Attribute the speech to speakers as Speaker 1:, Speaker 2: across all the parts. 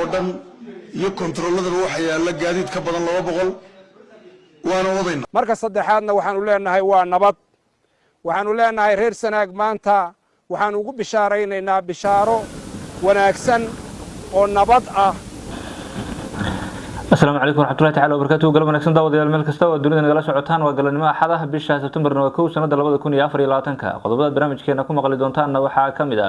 Speaker 1: ودن iyo kontroolada waxa yaala gaadiid ka badan 200 waana wadayna
Speaker 2: marka saddexaadna waxaan u leenahay waa nabad waxaan u leenahay reer Sanaag maanta waxaan ugu bishaaraynaynaa bishaaro wanaagsan oo nabad ah
Speaker 3: السلام عليكم ورحمة الله تعالى وبركاته قلب نكسن داود يا الملك استوى الدنيا نقلا سعوتان وقال نما حدا بشهر سبتمبر نوكو سنة لبض كون يافر إلى تنكا قضبات برامج كنا كم قال دونتان وحا كمدا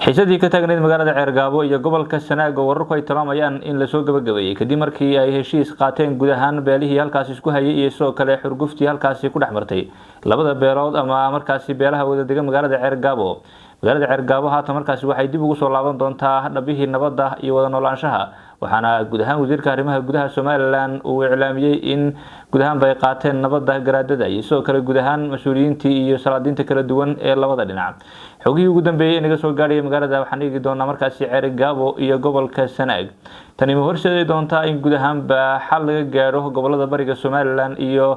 Speaker 3: حسدي كتاجنيد مقالة عرقابو يا قبل كسنة جوركو يترام يان إن لسوق بجوي كدي مركي أي هشيس قاتين جودهان باليه هالكاسيس كوها يسوع كله حرقفتي هالكاسي كل حمرتي لبض بيرود أما مركاسي بيرها وده دقة مقالة عرقابو مقالة عرقابو هات مركاسي واحد يبغى وصل لابن دونتا نبيه النبضة يودن ولانشها waxaana guud ahaan wasiirka arrimaha gudaha Soomaaliland uu iclaamiyay in guud ahaan bay qaateen nabadda garaadada iyo soo kale guud ahaan mas'uuliyiintii iyo salaadiinta kala duwan ee labada dhinac xogii ugu dambeeyay inaga soo gaadhay magaalada waxaan eegi doonaa markaasi Cerigabo iyo gobolka Sanaag tani ma horseeday doontaa in guud ahaan ba xal laga gaaro gobolada bariga Soomaaliland iyo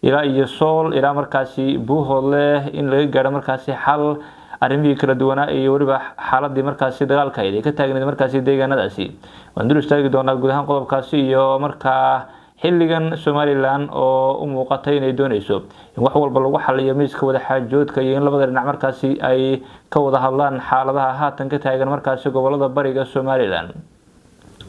Speaker 3: ilaa Sool ilaa markaasi Buuhoodle in laga gaaro markaasi xal arrimihii kala duwanaa iyo wariba xaaladii markaasi dagaalka ay ka taagneed markaasi deegaanadaasi waan dul istaagi doonaa guud ahaan qodobkaasi iyo markaa xilligan Somaliland oo u muuqatay inay doonayso in wax walba lagu xalliyo miiska wada xaajoodka iyo in labada dhinac markaasi ay ka wada hadlaan xaaladaha haatan ka taagan markaasi gobolada bariga Somaliland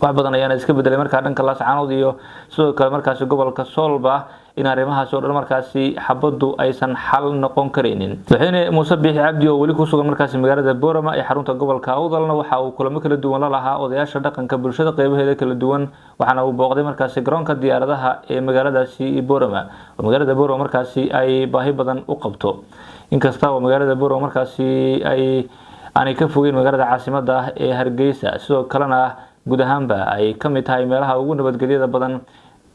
Speaker 3: wax badan ayaan iska bedelay markaa dhanka Laascaanood iyo sidoo kale markaasi gobolka Soolba in arrimahaas oo dhan markaasi xabadu aysan xal noqon kareenin waxayna Muuse Biixi Cabdi oo wali ku sugan markaasi magaalada Boorama ee xarunta gobolka Awdalna waxa uu kulamo kala duwan la lahaa odayaasha dhaqanka bulshada qaybaheeda kala duwan waxaana uu booqday markaasi garoonka diyaaradaha ee magaaladaasi Boorama oo magaalada Boorama markaasi ay baahi badan u qabto inkasta oo magaalada Boorama markaasi aanay ka fogeyn magaalada caasimadda ah ee Hargeysa sidoo kalena guud ahaanba ay ka mid tahay meelaha ugu nabadgelyada badan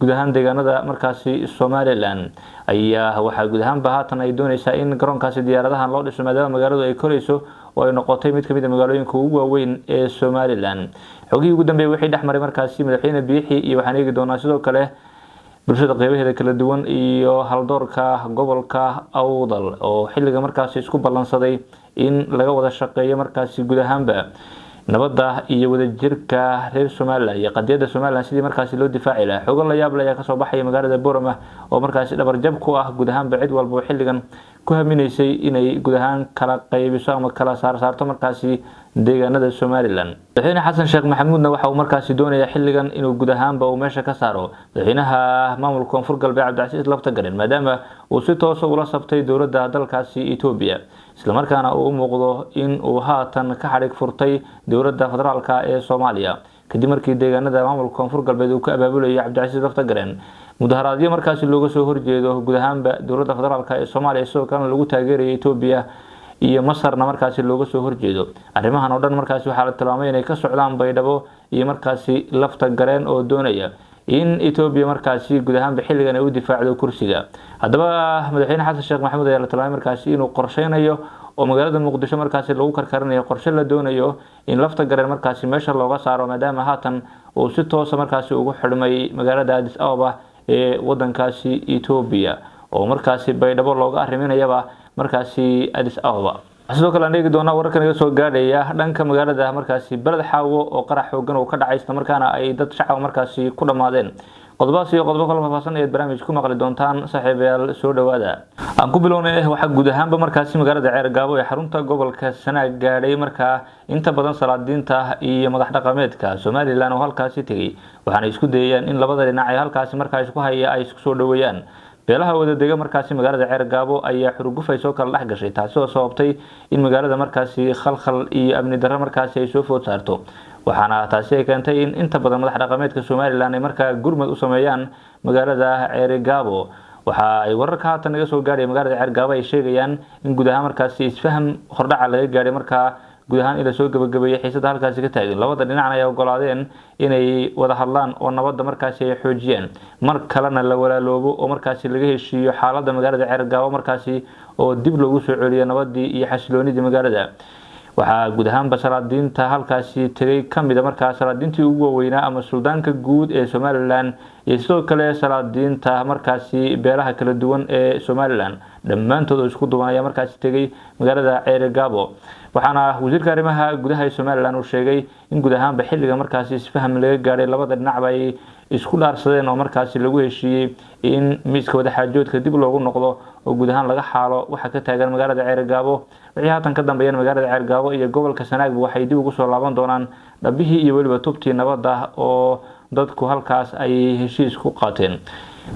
Speaker 3: guud ahaan deegaanada markaasi Somaliland ayaa waxa guud ahaanba haatan ay doonaysaa in garoonkaasi diyaaradaha loo dhiso maadaama magaaladu ay korayso oo ay noqotay mid kamid ah magaalooyinka ugu waaweyn ee Somaliland xogii ugu dambeeyay wixii dhaxmaray markaasi madaxweyne Biixi iyo waxaan eegi doonaa sidoo kale bulshada qaybaheeda kala duwan iyo haldoorka gobolka Awdal oo xilliga markaasi isku balansaday in laga wada shaqeeyo markaasi guud ahaanba nabadda iyo wada jirka reer Soomaaliland iyo qadiyada Soomaaliland sidii markaasi loo difaaci lahaa xogo la yaab leh ayaa ka soo baxay magaalada Boorama oo markaasi dhabar jab ku ah guud ahaan cid walba xilligan ku haminaysay inay guud ahaan kala qaybiso ama kala saarto markaasi deegaanada Somaliland madaxweyne Xasan Sheekh Maxamuudna waxa uu markaasi doonayaa xilligan inuu guud ahaanba uu meesha ka saaro madaxweynaha maamulka Koonfur Galbeed Cabdicasiis Laftagareen maadaama uu si toos ah ula sabtay dowladda dalkaasi Itoobiya isla markaana uu muuqdo in uu haatan ka xarig furtay dowladda federaalka ee Soomaaliya kadib markii deegaanada maamulka Koonfur Galbeed uu ka abaabulay Cabdicasiis Laftagareen mudaharaadyo markaasi looga soo horjeedo guud ahaanba dowladda federaalka ee Soomaaliya sidoo kale lagu taageeray Itoobiya iyo Masarna markaasi looga soo horjeedo arrimahan oo dhan markaasi waxa la tilmaamay inay ka socdaan Baydhabo iyo markaasi Laftagareen oo doonaya in Itoobiya markaasi guud ahaan xilligan ay u difaacdo kursiga hadaba madaxweyne Xasan Sheekh Maxamuud ayaa la tilmaamay markaasi inuu qorsheynayo oo magaalada Muqdisho markaasi lagu karkarinayo qorshe la doonayo in Laftagareen markaasi meesha looga saaro maadaama haatan uu si toos ah markaasi ugu xidhmay magaalada Addis Ababa ee wadankaasi Itoobiya oo markaasi Baydhabo looga arriminayaba markaasi Addis Ababa sidoo kale aan eegi doonaa wararka naga soo gaadhaya dhanka magaalada markaasi Balad Xaawo oo qarax xooggan oo ka dhacay isla markaana ay dad shacab markaasi ku dhamaadeen qodobadaas iyo qodobo kale faahfaahsan ee barnaamij ku maqli doontaan saaxiibayaal soo dhawaada aan ku bilownay waxa guud ahaanba markaasi magaalada Cerigabo ee xarunta gobolka Sanaag gaadhay markaa inta badan salaadiinta iyo madax dhaqameedka Somaliland oo halkaasi tagay waxaana isku dayayaan in labada dhinac ay halkaasi markaa isku haya ay isku soo dhaweeyaan beelaha wada deega markaasi magaalada Cerigabo ayaa xurgufay soo kala dhax gashay taasi oo sababtay in magaalada markaasi khalkhal iyo amni darro markaasi ay soo food saarto waxaana taasi ay keentay in inta badan madax dhaqameedka Somaliland ay markaa gurmad u sameeyaan magaalada Cerigabo waxa ay wararka haatan naga soo gaadhay magaalada Cerigabo ay sheegayaan in guud ahaan markaasi isfaham hordhac laga gaadhay markaa guud ahaan ila soo gabagabeeyay xiisada halkaasi ka taagan labada dhinacna ay ogolaadeen inay wada hadlaan oo nabadda markaasi ay xoojiyaan mar kalena la walaaloobo oo markaasi laga heshiiyo xaaladda magaalada Cerigabo markaasi oo dib loogu soo celiyo nabadii iyo xasiloonidii magaalada waxa guud ahaan basalaadiinta halkaasi tagay kamid markaa salaadiintii ugu waaweynaa ama suldaanka guud ee Somaliland iyo sidoo kale salaadiinta markaasi beelaha kala duwan ee Somaliland dhamaantood isku duwanaya markaasi tagay magaalada Cerigabo waxaana wasiirka arrimaha gudaha Soomaaliland uu sheegay in guud ahaanba xilliga markaasi isfaham laga gaaray labada dhinacba ay isku dhaarsadeen oo markaasi lagu heshiiyay in miiska wada xaajoodka dib loogu noqdo oo guud ahaan laga xaalo waxa ka taagan magaalada Ceergaabo wixii haatan ka dambeeyay magaalada Ceergaabo iyo gobolka Sanaag waxay dib ugu soo laaban doonaan dhabihii iyo waliba tubtii nabadda oo dadku halkaas ay heshiis ku qaateen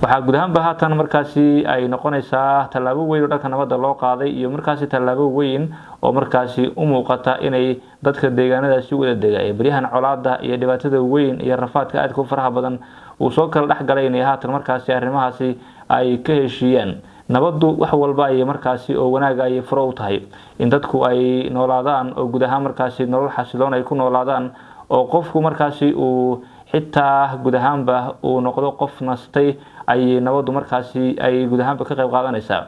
Speaker 3: waxa guud ahaan haatan markaasi ay noqonaysaa talaabo weyn oo dhanka nabadda loo qaaday iyo markaasi talaabo weyn oo markaasi u muuqata inay dadka deegaanadaasi wada degaay bariyahan colaadda iyo dhibaatada weyn iyo rafaadka aad ku faraha badan uu soo kala dhaxgalay inay haatan markaasi arrimahaasi ay ka heshiiyaan nabaddu wax walba ay markaasi oo wanaag ay furo u tahay in dadku ay noolaadaan oo guud ahaan markaasi nolol xasiloon ay ku noolaadaan oo qofku markaasi uu xitaa guud ahaanba uu noqdo qof nastay ay nabaddu markaasi ay guud ahaanba ka qayb qaadanaysaa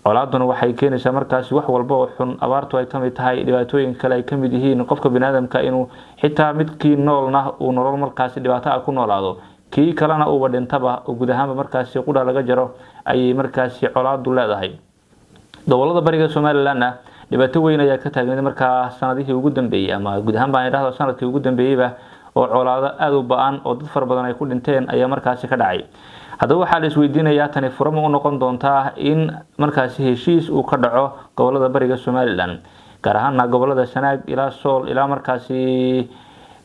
Speaker 3: colaaduna waxay keenaysaa markaasi wax walba oo xun abaartu ay kamid tahay dhibaatooyin kale ay kamid yihiin qofka bini'aadamka inuu xitaa midkii noolna uu nolol markaasi dhibaato ah ku noolaado kii kalena uu dhintaba oo guud ahaanba markaasi qudha laga jaro ay markaasi colaadu leedahay dowladda bariga Soomaaliland dhibaato weyn ayaa ka taagan markaa sanadihii ugu dambeeyay ama guud ahaan baan idhaahdo sanadkii ugu dambeeyayba oo colaado aad u ba'an oo dad far badan ay ku dhinteen ayaa markaasi ka dhacay haddaba waxaa la isweydiinayaa tani furamo u noqon doontaa in markaasi heshiis uu ka dhaco gobolada bariga Soomaaliland gaar ahaan gobolada Sanaag ilaa Sool ilaa markaasi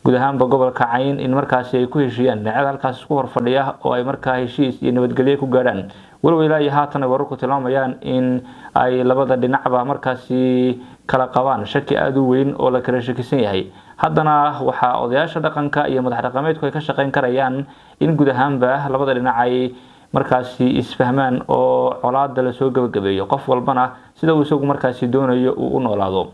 Speaker 3: guud ahaanba gobolka Cayn in markaasi ay ku heshiiyaan dhinacyada halkaas isku hor fadhiya oo ay markaa heshiis iyo nabadgelyo ku gaaraan walwala iyo haatan wararku tilmaamayaan in ay labada dhinacba markaasi kala qabaan shaki aad u weyn oo la kala shakisan yahay haddana waxa odayaasha dhaqanka iyo madax dhaqameedku ay ka shaqeyn karayaan in guud ahaanba labada dhinac ay markaasi isfahmaan oo colaadda la soo gabagabeeyo qof walbana sida uu isagu markaasi doonayo uu u noolaado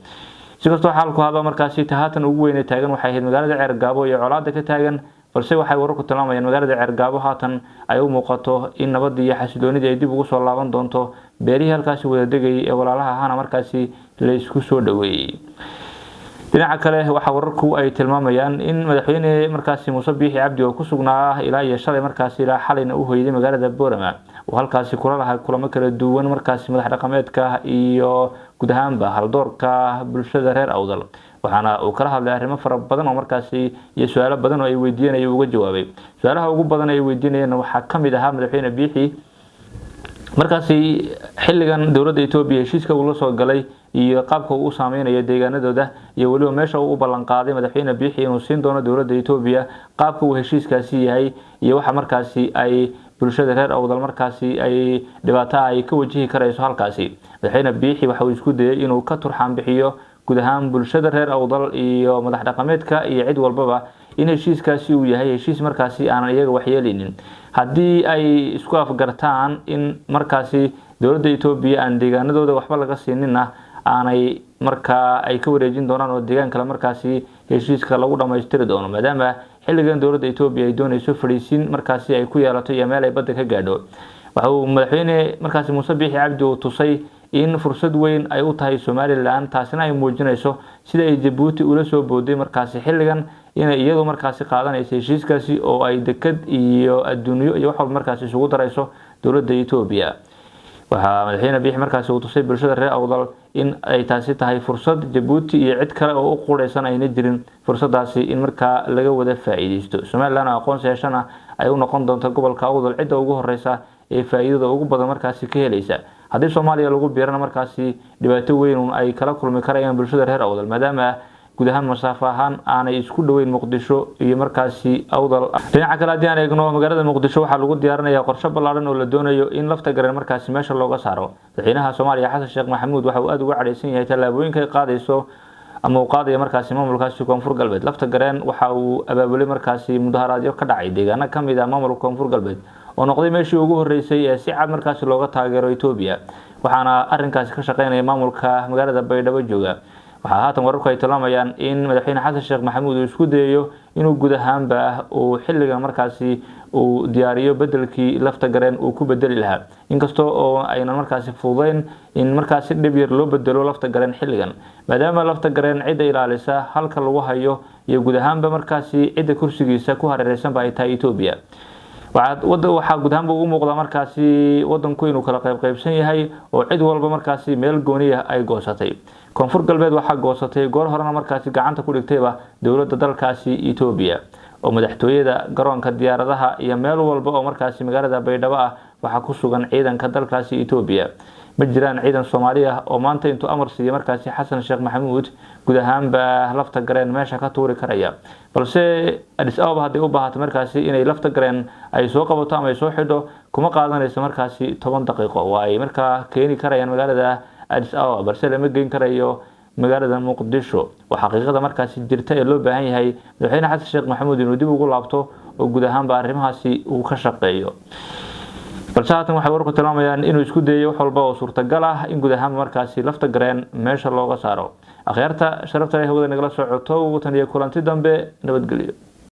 Speaker 3: sidoo xaalku haba markaasi haatan ugu weyn ee taagan waxay ahayd magaalada Ceergaabo iyo colaadda ka taagan balse waxay wararku tilmaamayaan magaalada Ceergaabo haatan ay u muuqato in nabadda iyo xasiloonida ay dib ugu soo laaban doonto beerihii halkaasi wada degay ee walaalaha ahana markaasi la isku soo dhaweeyay dhinaca kale waxa wararku ay tilmaamayaan in madaxweyne markaasi Muuse Biixi Cabdi oo ku sugnaa ilaa iyo shalay markaasi ilaa xalayna u hoyday magaalada Boorama oo halkaasi kula lahaa kulamo kala duwan markaasi madax dhaqameedka iyo guud ahaanba haldoorka bulshada reer Awdal waxaana uu kala hadlay arrimo fara badan oo markaasi iyo su'aalo badan oo ay weydiinayeen uga jawaabay su'aalaha ugu badan ay weydiinayeen waxa kamid ahaa madaxweyne Biixi markaasi xilligan dawladda Itoobiya heshiiska uu la soo galay iyo qaabka uu saameynayo deegaanadooda iyo waliba meesha uu u ballan qaaday madaxweyne Biixi inuu siin doono dawladda Itoobiya qaabka uu heshiiskaasi yahay iyo waxa markaasi ay bulshada reer Awdal markaasi ay dhibaato ay ka wajihi karayso halkaasi madaxweyne Biixi waxa uu isku dayay inuu ka turxaan bixiyo guud ahaan bulshada reer Awdal iyo madax dhaqameedka iyo cid walbaba in heshiiskaasi uu yahay heshiis markaasi aan iyaga waxyeelinin haddii ay isku afgartaan in markaasi dawladda Itoobiya aan deegaanadooda waxba laga siinina aanay markaa ay ka wareejin doonaan oo deegaan kale markaasi heshiiska lagu dhameystiri doono maadaama xilligan dawladda Itoobiya ay doonayso fariisin markaasi ay ku yeelato iyo meel ay badda ka gaadho waxa uu madaxweyne markaasi Muuse Biixi Cabdi uu tusay in fursad weyn ay u tahay Soomaaliland taasina ay muujinayso sida ay Djibouti ula soo booday markaasi xilligan inay iyadu markaasi qaadanayso heshiiskaasi oo ay dekad iyo adduunyo iyo wax walba markaasi isugu darayso dawladda Itoobiya waxa madaxweyne Biixi markaasi uu tusay bulshada reer Awdal in ay taasi tahay fursad Djibouti iyo cid kale oo u quraysan ayna jirin fursadaasi in markaa laga wada faa'iideysto Soomaaliland aqoonsi yeeshana ay u noqon doonto gobolka Awdal cidda ugu horeysa ee faa'iidada ugu badan markaasi ka helaysa haddii Soomaaliya lagu biirana markaasi dhibaato weyn ay kala kulmi karayaan bulshada reer Awdal maadaama guud ahaan masaafo ahaan aanay isku dhaweyn Muqdisho iyo markaasi Awdal dhinaca kale hadii aan eegno magaalada Muqdisho waxa lagu diyaarinayaa qorshe ballaaran oo la doonayo in lafta garan markaasi meesha looga saaro madaxweynaha Soomaaliya Xasan Sheekh Maxamuud waxa uu aad uga cadhaysan yahay tallaabooyinka ay qaadayso ama uu qaadayo markaasi maamulkaasi Koonfur Galbeed lafta garan waxa uu abaabulay markaasi mudaharaadyo ka dhacay deegaano kamid ah maamulka Koonfur Galbeed oo noqday meeshii ugu horeysay ee si cad markaasi looga taageero Itoobiya waxaana arrinkaasi ka shaqeynaya maamulka magaalada Baydhabo jooga waxa haatan wararku ay tilmaamayaan in madaxweyne Xasan Sheekh Maxamuud uu isku dayayo inuu guud ahaanba uu xilligan markaasi uu diyaariyo bedelkii lafta garan uu ku bedeli lahaa inkastoo oo ayna markaasi fududeyn in markaasi dhib yar loo bedelo lafta garan xilligan maadaama lafta garan cid ilaalisa halka lagu hayo iyo guud ahaanba markaasi cid kursigiisa ku hareeraysan ba ay tahay Itoobiya waxaa guud ahaanba ugu muuqda markaasi wadanku inuu kala qaybsan yahay oo cid walba markaasi meel gooniya ay goosatay. Koonfur Galbeed waxaa goosatay goor horena markaasi gacanta ku dhigtayba dowladda dalkaasi Itoobiya oo madaxtooyada garoonka diyaaradaha iyo meel walba oo markaasi magaalada Baydhabo ah waxaa ku sugan ciidanka dalkaasi Itoobiya. ma jiraan ciidan Soomaali ah oo maanta intuu amar siiyay markaasi Xasan Sheekh Maxamuud guud ahaanba lafta gareen meesha ka tuuri karaya, balse Addis Ababa hadii u baahato markaasi inay lafta gareen ay soo qabato ama ay soo xidho kuma qaadanayso markaasi 10 daqiiqo waa ay markaa keeni karayaan magaalada Addis Ababa, balse lama geyn karayo magaalada Muqdisho. Waxa xaqiiqada markaasi jirta ee loo baahan yahay madaxweyne Xasan Sheekh Maxamuud inuu dib ugu laabto oo guud ahaanba arrimahaasi uu ka shaqeeyo. balse haatan waxay warku tilmaamayaan inuu isku dayo wax walba oo suurtagal ah in guud ahaan markaasi lafta gareen meesha looga saaro. Akhyaarta sharafta leh hawada nagala socoto ugu tan iyo kulanti dambe nabadgelyo.